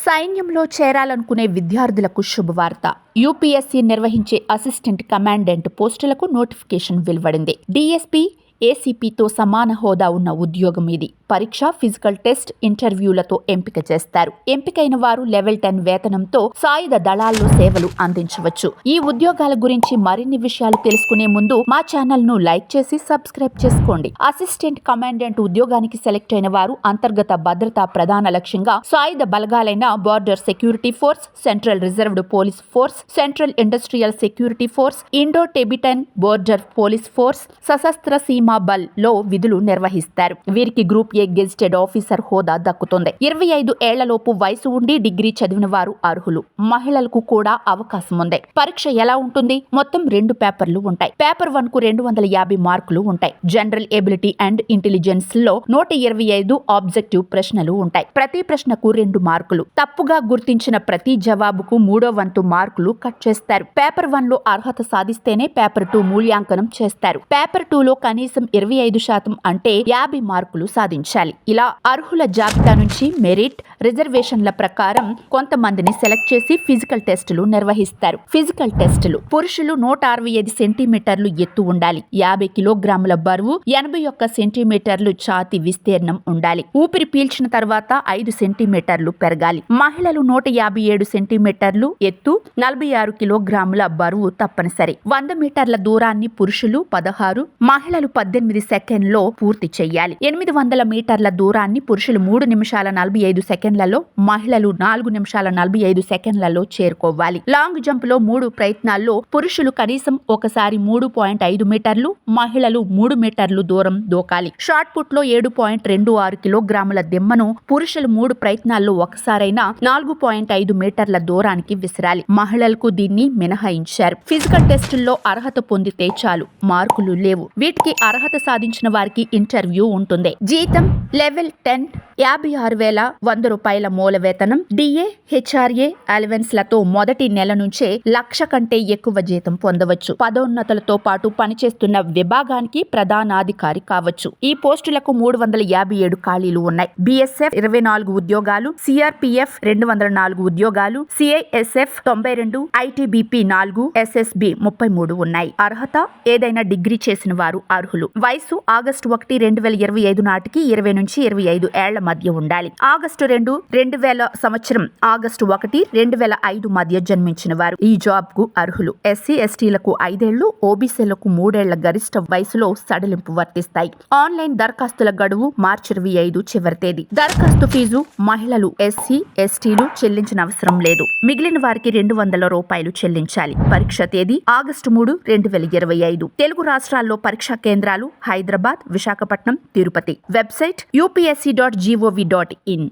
సైన్యంలో చేరాలనుకునే విద్యార్థులకు శుభవార్త. యూపీఎస్సీ నిర్వహించే అసిస్టెంట్ కమాండెంట్ పోస్టులకు నోటిఫికేషన్ వెలువడింది. డీఎస్పీ, ఏసీపీతో సమాన హోదా ఉన్న ఉద్యోగం ఇది. పరీక్ష, ఫిజికల్ టెస్ట్, ఇంటర్వ్యూలతో ఎంపిక చేస్తారు. ఎంపికైన వారు లెవెల్ 10 వేతనంతో సాయుధ దళాల్లో సేవలు అందించవచ్చు. ఈ ఉద్యోగాల గురించి మరిన్ని విషయాలు తెలుసుకునే ముందు మా ఛానల్ ను లైక్ చేసి సబ్స్క్రైబ్ చేసుకోండి. అసిస్టెంట్ కమాండెంట్ ఉద్యోగానికి సెలెక్ట్ అయిన వారు అంతర్గత భద్రత ప్రధాన లక్ష్యంగా సాయుధ బలగాలైన border security force, central reserved police force, central industrial security force, Indo Tibetan border police force, Sashastra Seema Bal లో విధులు నిర్వహిస్తారు. వీరికి గ్రూప్ ఏ గెజిటెడ్ ఆఫీసర్ హోదా దక్కుతుంది. 25 ఏళ్లలోపు వయసు ఉండి డిగ్రీ చదివిన వారు అర్హులు. మహిళలకు కూడా అవకాశం ఉంది. పరీక్ష ఎలా ఉంటుంది? మొత్తం 2 పేపర్లు ఉంటాయి. పేపర్ 1 కు 250 మార్కులు ఉంటాయి. జనరల్ ఎబిలిటీ అండ్ ఇంటెలిజెన్స్ లో 125 ఆబ్జెక్టివ్ ప్రశ్నలు ఉంటాయి. ప్రతి ప్రశ్నకు 2 మార్కులు. తప్పుగా గుర్తించిన ప్రతి జవాబుకు 3వ వంతు మార్కులు కట్ చేస్తారు. పేపర్ 1 లో అర్హత సాధిస్తేనే పేపర్ 2 మూల్యాంకనం చేస్తారు. పేపర్ 2 లో కనీసం 25% అంటే 50 మార్కులు సాధించాలి. ఇలా అర్హుల జాబితా నుంచి మెరిట్, రిజర్వేషన్ల ప్రకారం కొంతమందిని సెలెక్ట్ చేసి ఫిజికల్ టెస్టులు నిర్వహిస్తారు. ఫిజికల్ టెస్టులు: పురుషులు 165 సెంటీమీటర్లు ఎత్తు ఉండాలి. 50 కిలోగ్రాముల బరువు, 81 సెంటీమీటర్లు ఛాతీ విస్తీర్ణం ఉండాలి. ఊపిరి పీల్చిన తర్వాత 5 సెంటీమీటర్లు పెరగాలి. మహిళలు 157 సెంటీమీటర్లు ఎత్తు, 46 కిలోగ్రాముల బరువు తప్పనిసరి. 100 మీటర్ల దూరాన్ని పురుషులు 16, మహిళలు 18 సెకండ్లో పూర్తి చేయాలి. 800 మీటర్ల దూరాన్ని పురుషులు 3 నిమిషాల 45 సెకండ్లలో, మహిళలు 4 నిమిషాల 45 సెకండ్లలో చేరుకోవాలి. లాంగ్ జంప్ లో 3 ప్రయత్నాల్లో పురుషులు కనీసం ఒకసారి 3.5 మీటర్లు, మహిళలు 3 మీటర్లు దూరం దూకాలి. షాట్ పుట్ లో 7.26 కిలోగ్రాముల దిమ్మను పురుషులు 3 ప్రయత్నాల్లో ఒకసారైనా 4.5 మీటర్ల దూరానికి విసిరాలి. మహిళలకు దీన్ని మినహాయించారు. ఫిజికల్ టెస్టుల్లో అర్హత పొందితే చాలు, మార్కులు లేవు. వీటికి అర్హత సాధించిన వారికి ఇంటర్వ్యూ ఉంటుంది. జీతం లెవెల్ 10 56,100 రూపాయల మూల వేతనం. డిఏ, హెచ్ఆర్ఏ అలవెన్స్ లతో మొదటి నెల నుంచే 1,00,000 కంటే ఎక్కువ జీతం పొందవచ్చు. పదోన్నతులతో పాటు పనిచేస్తున్న విభాగానికి ప్రధానాధికారి కావచ్చు. ఈ పోస్టులకు 357 ఖాళీలు ఉన్నాయి. బీఎస్ఎఫ్ 24 ఉద్యోగాలు, సిఆర్పిఎఫ్ 204 ఉద్యోగాలు, సిఐఎస్ఎఫ్ 92, ఐటీబీపీ 4, ఎస్ఎస్బి 33 ఉన్నాయి. అర్హత: ఏదైనా డిగ్రీ చేసిన వారు అర్హులు. వయసు ఆగస్టు 1, 2025 నాటికి 20 నుంచి 25 ఏళ్ల మధ్య ఉండాలి. ఆగస్టు 2, 2000 సంవత్సరం ఆగస్టు 1, 2005 మధ్య జన్మించిన వారు ఈ జాబ్ కు అర్హులు. ఎస్సీ, ఎస్టీలకు 5 ఏళ్లు, ఓబీసీలకు 3 ఏళ్ల గరిష్ట వయసులో సడలింపు వర్తిస్తాయి. ఆన్లైన్ దరఖాస్తుల గడువు మార్చి 25 చివరి తేదీ. దరఖాస్తు ఫీజు మహిళలు, ఎస్సీ, ఎస్టీలు చెల్లించిన అవసరం లేదు. మిగిలిన వారికి 200 రూపాయలు చెల్లించాలి. పరీక్ష తేదీ ఆగస్టు 3, 2025. తెలుగు రాష్ట్రాల్లో పరీక్షా కేంద్రాలు: హైదరాబాద్, విశాఖపట్నం, తిరుపతి. Website upsc.gov.in.